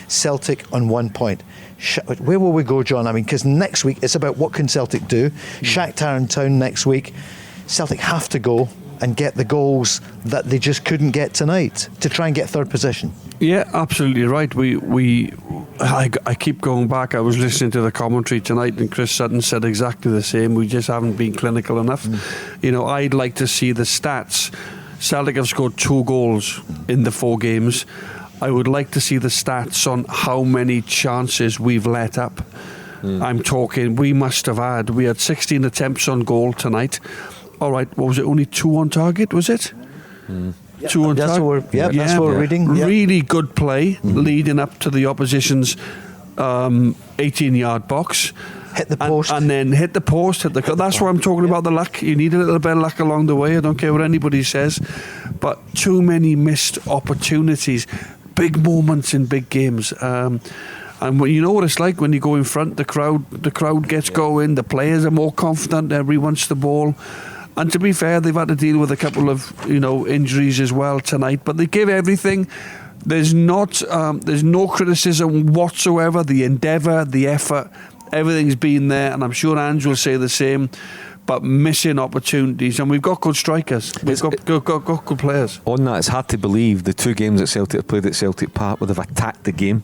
Celtic on 1 point. Where will we go, John? I mean, because next week it's about what can Celtic do. Shakhtar in town next week. Celtic have to go and get the goals that they just couldn't get tonight to try and get third position. Yeah, absolutely right. I keep going back. I was listening to the commentary tonight, and Chris Sutton said exactly the same. We just haven't been clinical enough. You know, I'd like to see the stats. Celtic have scored 2 goals in the 4 games. I would like to see the stats on how many chances we've let up. I'm talking, we had 16 attempts on goal tonight. All right, what was it, only 2 on target, was it? 2 on target? That's what we're reading. Really good play leading up to the opposition's 18-yard box. Hit the post. And then hit the post. That's what I'm talking about, the luck. You need a little bit of luck along the way. I don't care what anybody says. But too many missed opportunities. Big moments in big games. And you know what it's like when you go in front, the crowd gets going, the players are more confident, everybody wants the ball. And to be fair, they've had to deal with a couple of injuries as well tonight, but they give everything. There's no criticism whatsoever. The endeavour, the effort, everything's been there, and I'm sure Ange will say the same. But missing opportunities, and we've got good strikers. We've got good players. On that, it's hard to believe the 2 games that Celtic have played at Celtic Park where they've attacked the game.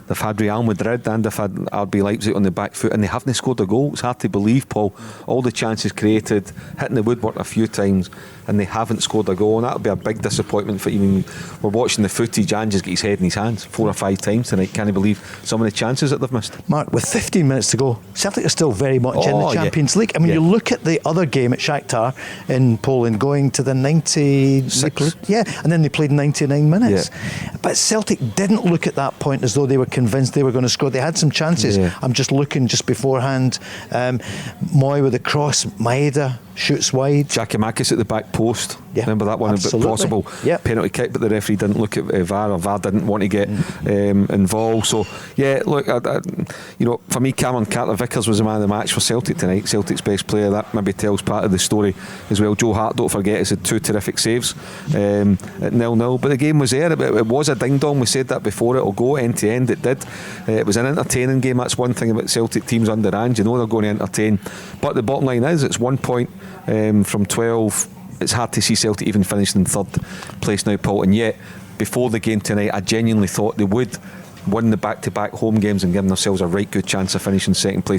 They've had Real Madrid and they've had RB Leipzig on the back foot, and they haven't scored a goal. It's hard to believe, Paul. All the chances created, hitting the woodwork a few times, and they haven't scored a goal. And that'll be a big disappointment for even. We're watching the footage. Ange's got his head in his hands 4 or 5 times tonight. Can't believe some of the chances that they've missed. Mark, with 15 minutes to go, Celtic are still very much in the Champions League. I mean, you look at the other game at Shakhtar in Poland, going to the 96. And then they played 99 minutes. But Celtic didn't look at that point as though they were convinced they were going to score. They had some chances. I'm just looking just beforehand. Moy with a cross, Maeda shoots wide. Giacomakis at the back post. Remember that one? Absolutely. A possible penalty kick, but the referee didn't look at VAR, or VAR didn't want to get involved. So look, for me, Cameron Carter-Vickers was the man of the match for Celtic tonight. Celtic's best player. That maybe tells part of the story as well. Joe Hart, don't forget, has had 2 terrific saves at 0-0. But the game was there. It was a ding dong. We said that before. It'll go end to end. It did. It was an entertaining game. That's one thing about Celtic teams under Ange. They're going to entertain. But the bottom line is, it's 1 point from 12. It's hard to see Celtic even finishing in 3rd place now, Paul. And yet, before the game tonight, I genuinely thought they would win the back-to-back home games and give themselves a right good chance of finishing 2nd place.